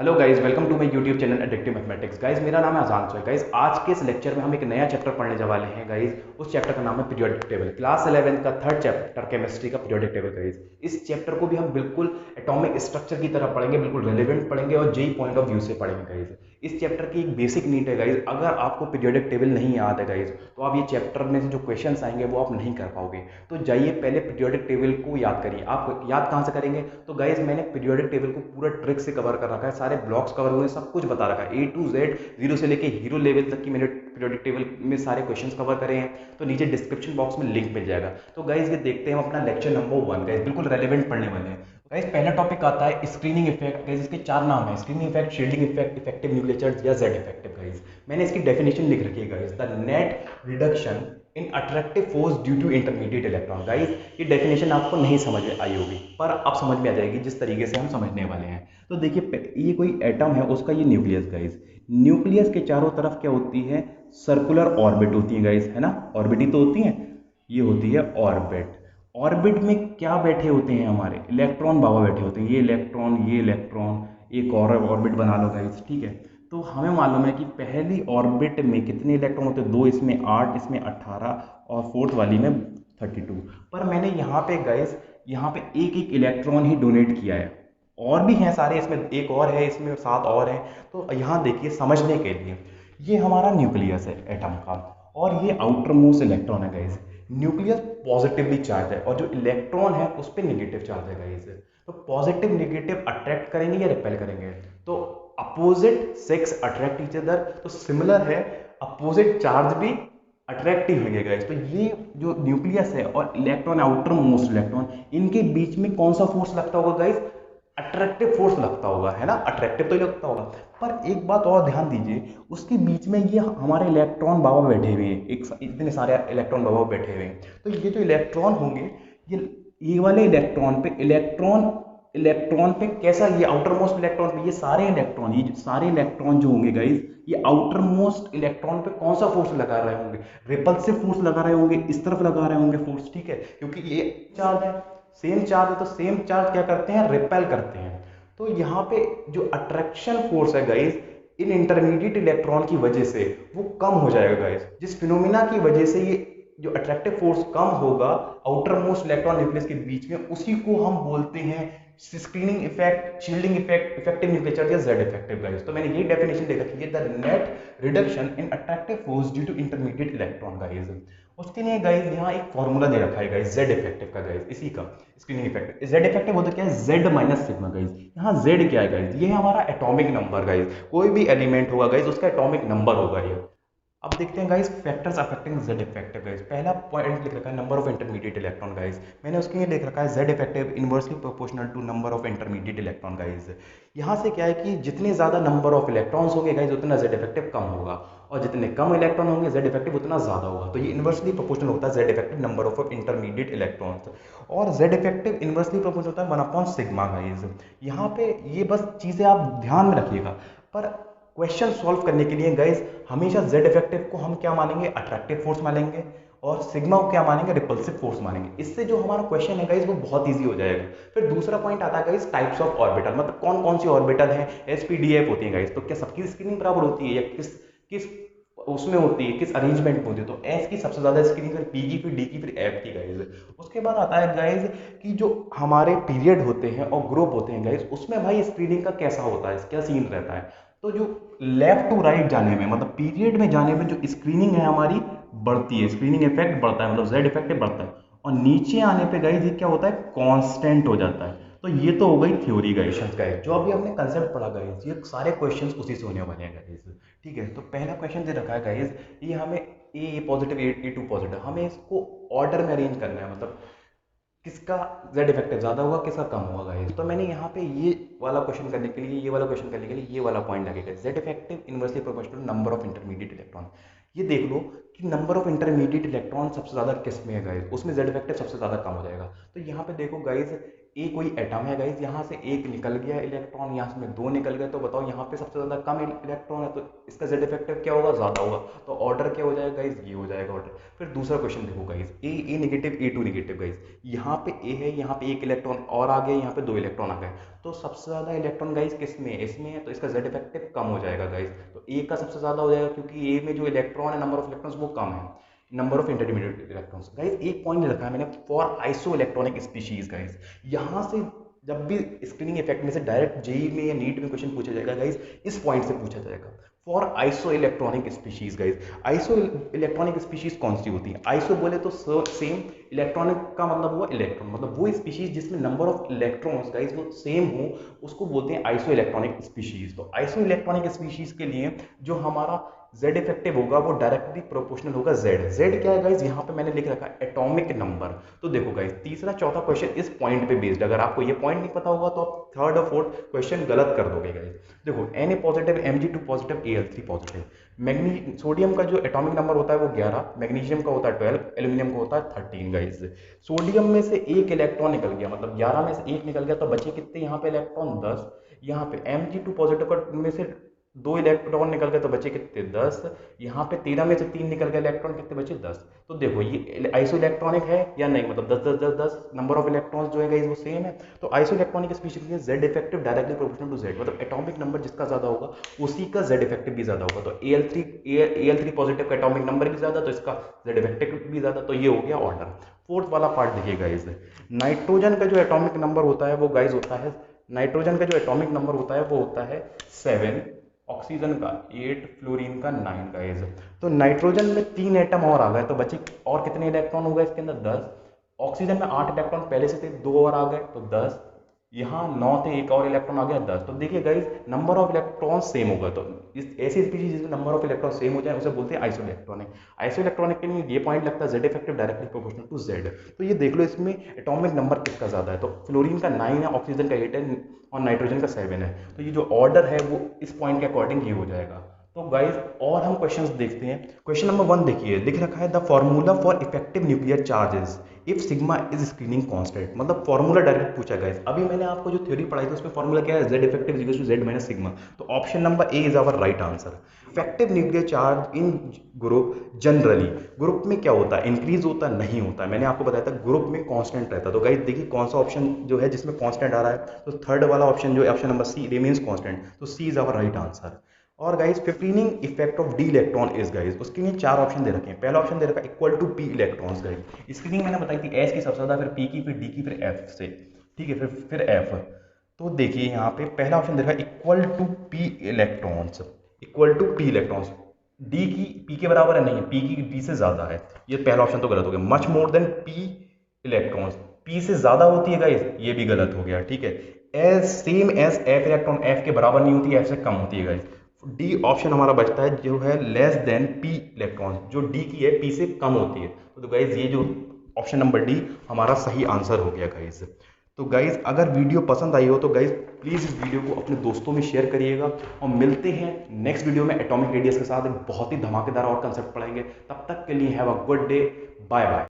Hello guys, welcome to my YouTube channel addictive mathematics. Guys, मेरा नाम है आजान सोय। Guys, आज के इस लेक्चर में हम एक नया चैप्टर पढ़ने जा वाले हैं। गाइस, उस चैप्टर का नाम है पीरियोडिक टेबल। क्लास 11 का थर्ड चैप्टर केमिस्ट्री का पीरियोडिक टेबल। गाइस, इस चैप्टर को भी हम बिल्कुल एटॉमिक स्ट्रक्चर की तरह पढ़ेंगे, बिल्कुल रेलिवेंट पढ़ेंगे और जेई पॉइंट ऑफ व्यू से पढ़ेंगे। गाइस, इस चैप्टर की एक बेसिक नीड है। गाइस, अगर आपको पीरियोडिक टेबल नहीं याद है गाइस, तो आप ये चैप्टर में से जो क्वेश्चन आएंगे वो आप नहीं कर पाओगे। तो जाइए पहले पीरियोडिक टेबल को याद करिए। आप याद कहाँ से करेंगे? तो गाइस, मैंने पीरियोडिक टेबल को पूरा ट्रिक से कवर कर रखा है, सारे ब्लॉक्स कवर हुए, सब कुछ बता रखा है, ए टू जेड, जीरो से लेके हीरो लेवल तक की मैंने पीरियोडिक टेबल में सारे क्वेश्चंस कवर करे हैं। तो नीचे डिस्क्रिप्शन बॉक्स में लिंक मिल जाएगा। तो गाइस, ये देखते हैं हम अपना लेक्चर नंबर 1। गाइस, बिल्कुल रेलिवेंट पढ़ने वाले हैं। गाइस, पहला टॉपिक आता है स्क्रीनिंग इफेक्ट। गाइस, इसके चार नाम है: screening effect, shielding effect, effective nuclear charges या जेड इफेक्टिव। गाइस, मैंने इसकी डेफिनेशन लिख रखी है। Guys, the net reduction in attractive force due to intermediate electron. Guys, ये डेफिनेशन आपको नहीं समझ में आई होगी, पर अब समझ में आ जाएगी जिस तरीके से हम समझने वाले हैं। तो देखिए, ये कोई एटम है, उसका ये न्यूक्लियस। गाइस, न्यूक्लियस के चारों तरफ क्या होती है? सर्कुलर ऑर्बिट होती है। गाइस, है ना, ऑर्बिट ही तो होती है। ये होती है ऑर्बिट। ऑर्बिट में क्या बैठे होते हैं? हमारे इलेक्ट्रॉन बाबा बैठे होते हैं। ये इलेक्ट्रॉन, ये इलेक्ट्रॉन, एक और ऑर्बिट बना लो गाइस, ठीक है। तो हमें मालूम है कि पहली ऑर्बिट में कितने इलेक्ट्रॉन होते हैं? दो, इसमें 8, इसमें 18 और फोर्थ वाली में 32। पर मैंने यहाँ पे गाइस, यहाँ पे एक एक इलेक्ट्रॉन ही डोनेट किया है। और भी हैं सारे, इसमें एक और है, इसमें 7 और हैं। तो यहाँ देखिए समझने के लिए, ये हमारा न्यूक्लियस है एटम का, और ये आउटर मोस्ट इलेक्ट्रॉन है गाइस। न्यूक्लियस पॉजिटिवली चार्ज है और जो इलेक्ट्रॉन है उस पर निगेटिव चार्ज है गाइस। तो पॉजिटिव निगेटिव अट्रैक्ट करेंगे या रिपेल करेंगे? तो opposite sex attract each other, तो सिमिलर है, अपोजिट चार्ज भी अट्रैक्टिव होंगे गाइस। तो ये जो न्यूक्लियस है और इलेक्ट्रॉन, आउटर मोस्ट इलेक्ट्रॉन, इनके बीच में कौन सा फोर्स लगता होगा गाइस? अट्रैक्टिव फोर्स लगता होगा, है ना, अट्रैक्टिव तो ही लगता होगा। पर एक बात और ध्यान दीजिए, उसके बीच में ये हमारे इलेक्ट्रॉन बाबा बैठे हुए हैं, एक इतने सारे इलेक्ट्रॉन बाबा बैठे हुए हैं। तो ये जो इलेक्ट्रॉन होंगे, ये वाले इलेक्ट्रॉन पे कैसा, ये आउटर मोस्ट इलेक्ट्रॉन पे ये सारे इलेक्ट्रॉन जो होंगे गाइस, ये आउटर मोस्ट इलेक्ट्रॉन पे कौन सा फोर्स लगा रहे होंगे? रिपल्सिव फोर्स लगा रहे होंगे, इस तरफ लगा रहे होंगे फोर्स, ठीक है, क्योंकि ये चार्ज है, सेम चार्ज है, तो सेम चार्ज क्या करते हैं? रिपेल करते हैं। तो यहाँ पे जो अट्रैक्शन फोर्स है गाइस, इन इंटरमीडिएट इलेक्ट्रॉन की वजह से वो कम हो जाएगा गाइस। जिस फिनोमिना की वजह से ये जो अट्रैक्टिव फोर्स कम होगा आउटर मोस्ट इलेक्ट्रॉन न्यूक्लियस के बीच में, उसी को हम बोलते हैं screening effect, shielding effect, effective nuclear charge या जेड इफेक्टिव। गाइस, तो मैंने ये डेफिनेशन दे रखी है, the net reduction in attractive force due to intermediate electron. Guys, उसके लिए गाइस यहाँ एक फॉर्मूला दे रखा है गाइस, जेड इफेक्टिव का। गाइस, इसी का स्क्रीनिंग इफेक्ट, जेड इफेक्टिव होता क्या है? Z minus sigma. गाइस, यहाँ जेड क्या है गाइस? ये है हमारा एटॉमिक नंबर। गाइस, कोई भी एलिमेंट होगा गाइस, उसका एटॉमिक नंबर होगा ये। अब देखते हैं guys factors affecting Z effective. Guys, पहला पॉइंट लिख रखा है number of intermediate electron. Guys, मैंने उसके लिए लिख रखा है Z effective inversely proportional to number of intermediate electron. Guys, यहाँ से क्या है कि जितने ज्यादा नंबर ऑफ इलेक्ट्रॉन्स होंगे गाइस, उतना जेड इफेक्टिव कम होगा, और जितने कम इलेक्ट्रॉन होंगे जेड इफेक्टिव उतना ज्यादा होगा। तो ये इनवर्सली प्रोपोर्शनल होता है Z effective number of intermediate electrons, और जेड इफेक्टिव इनवर्सली प्रोपोर्शनल होता है 1/सिग्मा। गाइस, यहाँ पे ये बस चीजें आप ध्यान में रखिएगा। पर क्वेश्चन सॉल्व करने के लिए गाइस, हमेशा जेड इफेक्टिव को हम क्या मानेंगे? अट्रैक्टिव फोर्स मानेंगे, और सिग्मा को क्या मानेंगे? रिपल्सिव फोर्स मानेंगे। इससे जो हमारा क्वेश्चन है गाइस, वो बहुत इजी हो जाएगा। फिर दूसरा पॉइंट आता है गाइस टाइप्स ऑफ ऑर्बिटल, मतलब कौन कौन सी ऑर्बिटल है, एसपीडीएफ होती है गाइस। तो क्या सबकी स्क्रीनिंग बराबर होती है, या किस किस उसमें होती है, किस अरेंजमेंट में होती है? तो एस की सबसे ज्यादा स्क्रीनिंग, फिर पी की, फिर डी की, फिर एफ की। गाइस, उसके बाद आता है गाइस कि जो हमारे पीरियड होते हैं और ग्रुप होते हैं गाइस, उसमें भाई स्क्रीनिंग का कैसा होता है, क्या सीन रहता है? तो जो लेफ्ट टू राइट जाने में, मतलब पीरियड में जाने में जो स्क्रीनिंग है हमारी बढ़ती है, स्क्रीनिंग इफेक्ट बढ़ता है, मतलब जेड इफेक्ट बढ़ता है, और नीचे आने पे गाइस ये क्या होता है? कांस्टेंट हो जाता है। तो ये तो हो गई थ्योरी गाइस, जो अभी हमने कंसेप्ट पढ़ा गाइस, ये सारे क्वेश्चंस उसी से होने वाले हैं गाइस, ठीक है। तो पहला क्वेश्चन दे रखा है गाइस, ये हमें ए पॉजिटिव, ए टू पॉजिटिव, हमें इसको ऑर्डर में अरेंज करना है, मतलब किसका जेड इफेक्टिव ज्यादा होगा, किसका कम होगा गाइस। तो मैंने यहाँ पे ये वाला क्वेश्चन करने के लिए, ये वाला क्वेश्चन करने के लिए ये वाला पॉइंट लगेगा, Z effective inversely proportional to number of intermediate electron. ये देख लो कि नंबर ऑफ इंटरमीडिएट इलेक्ट्रॉन सबसे ज्यादा किस में है गाइस, उसमें जेड इफेक्टिव सबसे ज्यादा कम हो जाएगा। तो यहाँ पे देखो गाइस, ए कोई एटम है गाइज, यहाँ से एक निकल गया इलेक्ट्रॉन, यहाँ से दो निकल गए, तो बताओ यहाँ पे सबसे ज़्यादा कम इलेक्ट्रॉन है, तो इसका जेड इफेक्टिव क्या होगा, ज़्यादा होगा। तो ऑर्डर क्या हो जाएगा गाइज, ये हो जाएगा ऑर्डर। फिर दूसरा क्वेश्चन देखो गाइज, ए नेगेटिव A2 नेगेटिव गाइज, यहाँ पे ए है, यहाँ पे एक इलेक्ट्रॉन और आ गया, यहाँ पे दो इलेक्ट्रॉन आ गए, तो सबसे ज़्यादा इलेक्ट्रॉन गाइज किस में है, इसमें है, तो इसका जेड इफेक्टिव कम हो जाएगा गाइज। तो ए का सबसे ज़्यादा हो जाएगा, क्योंकि ए में जो इलेक्ट्रॉन है, नंबर ऑफ इलेक्ट्रॉन्स वो कम है, number of intermediate electrons. Guys एक पॉइंट रखा है मैंने, for iso electronic species guys, यहाँ से जब भी स्क्रीनिंग इफेक्ट में से डायरेक्ट जेई में या नीट में क्वेश्चन पूछा जाएगा गाइज, इस पॉइंट से पूछा जाएगा, for iso electronic species guys. Iso electronic species कौन सी होती है, आइसो बोले तो सेम, इलेक्ट्रॉनिक का मतलब हुआ इलेक्ट्रॉन, मतलब वो स्पीशीज जिसमें नंबर ऑफ इलेक्ट्रॉन्स गाइज वो सेम हो, उसको बोलते हैं आइसो इलेक्ट्रॉनिक स्पीशीज। तो आइसो इलेक्ट्रॉनिक स्पीशीज के लिए जो हमारा जेड इफेक्टिव होगा वो डायरेक्टली प्रोपोर्शनल होगा जेड। जेड क्या है गाइज, यहाँ पे मैंने लिख रखा है एटॉमिक नंबर। तो देखो गाइज तीसरा चौथा क्वेश्चन इस पॉइंट पे बेस्ड, अगर आपको ये पॉइंट नहीं पता होगा तो आप थर्ड और फोर्थ क्वेश्चन गलत कर दोगे गाइज। देखो Na positive, Mg2 positive, Al3 positive. Sodium का जो एटॉमिक नंबर होता है वो 11, मैग्नीशियम का होता है 12, एल्यूमिनियम का होता है 13 गाइज। सोडियम में से एक इलेक्ट्रॉन निकल गया, मतलब 11 में से एक निकल गया, तो बचे कितने यहाँ पे इलेक्ट्रॉन, 10। यहाँ पे Mg2 पॉजिटिव में से दो इलेक्ट्रॉन निकल गए, तो बचे कितने, 10। यहाँ पे 13 में से 3 निकल गए इलेक्ट्रॉन, कितने बचे, 10। तो देखो ये आइसो इलेक्ट्रॉनिक है या नहीं, मतलब 10 10 10 10 नंबर ऑफ इलेक्ट्रॉन्स जो है गाइस वो सेम है। तो आइसो इलेक्ट्रॉनिक स्पीशीज में Z effective directly proportional to Z, मतलब एटॉमिक नंबर जिसका ज्यादा होगा उसी का जेड इफेक्टिव भी ज्यादा होगा। तो Al3 पॉजिटिव का एटॉमिक नंबर भी ज्यादा, तो इसका जेड इफेक्टिव भी ज्यादा। तो ये हो गया ऑर्डर। फोर्थ वाला पार्ट देखिए गाइस, नाइट्रोजन का जो एटॉमिक नंबर होता है वो गाइस होता है, नाइट्रोजन का जो एटॉमिक नंबर होता है वो होता है 7, ऑक्सीजन का 8, फ्लोरीन का 9 गाइस। तो नाइट्रोजन में 3 एटम और आ गए, तो बचे और कितने इलेक्ट्रॉन हो गए इसके अंदर, 10। ऑक्सीजन में 8 इलेक्ट्रॉन पहले से थे, 2 और आ गए तो 10। यहाँ 9 थे, एक और इलेक्ट्रॉन आ गया 10। तो देखिए guys number of electron same होगा, तो इस ऐसी स्पीशीज जिसमें नंबर ऑफ इलेक्ट्रॉन सेम हो जाए उसे बोलते हैं आइसो इलेक्ट्रॉनिक। आइसो इलेक्ट्रॉनिक के लिए ये पॉइंट लगता है Z effective directly proportional to Z. तो ये देख लो इसमें एटॉमिक नंबर किसका ज्यादा है, तो फ्लोरीन का 9 है, ऑक्सीजन का 8 है और नाइट्रोजन का 7 है। तो ये जो ऑर्डर है वो इस पॉइंट के अकॉर्डिंग ये हो जाएगा। तो गाइस और हम क्वेश्चंस देखते हैं। क्वेश्चन नंबर 1 देखिए, लिख रखा है the formula for effective nuclear charges if sigma is screening constant, मतलब फॉर्मूला डायरेक्ट पूछा गाइस। अभी मैंने आपको जो थ्योरी पढ़ाई थी उसमें फॉर्मूला क्या है, Z effective equal to Z minus sigma. तो option number A is our right answer. Effective nuclear charge in group generally, group में क्या होता है, इंक्रीज होता है, नहीं होता है। मैंने आपको बताया था ग्रुप में कांस्टेंट रहता है। तो गाइस देखिए कौन सा ऑप्शन जो है जिसमें कांस्टेंट आ रहा है, तो थर्ड वाला ऑप्शन जो है option number C remains constant, तो C is our right answer. और guys shielding effect of D electron is guys, उसके लिए 4 ऑप्शन दे रखे हैं। पहला ऑप्शन दे रखा है equal to P electrons guys, screening मैंने बताई थी एस की सबसे ज्यादा, फिर पी की, फिर डी की, फिर एफ से, ठीक है, फिर एफ। तो देखिए यहाँ पे पहला ऑप्शन दे रखा है equal to P electrons, equal to P electrons. D की पी के बराबर है, नहीं है, पी की डी से ज्यादा है, ये पहला ऑप्शन तो गलत हो गया। Much more than P electrons, P से ज्यादा होती है गाइस, ये भी गलत हो गया, ठीक है। As same as F electron, F के बराबर नहीं होती है, एफ से कम होती है गाइस। डी ऑप्शन हमारा बचता है जो है लेस देन पी इलेक्ट्रॉन, जो डी की है पी से कम होती है। तो गाइज ये जो ऑप्शन नंबर डी हमारा सही आंसर हो गया गाइज। तो गाइज अगर वीडियो पसंद आई हो तो गाइज प्लीज़ इस वीडियो को अपने दोस्तों में शेयर करिएगा, और मिलते हैं नेक्स्ट वीडियो में एटॉमिक रेडियस के साथ। एक बहुत ही धमाकेदार और कंसेप्ट पढ़ाएंगे। तब तक के लिए have a good day, bye bye.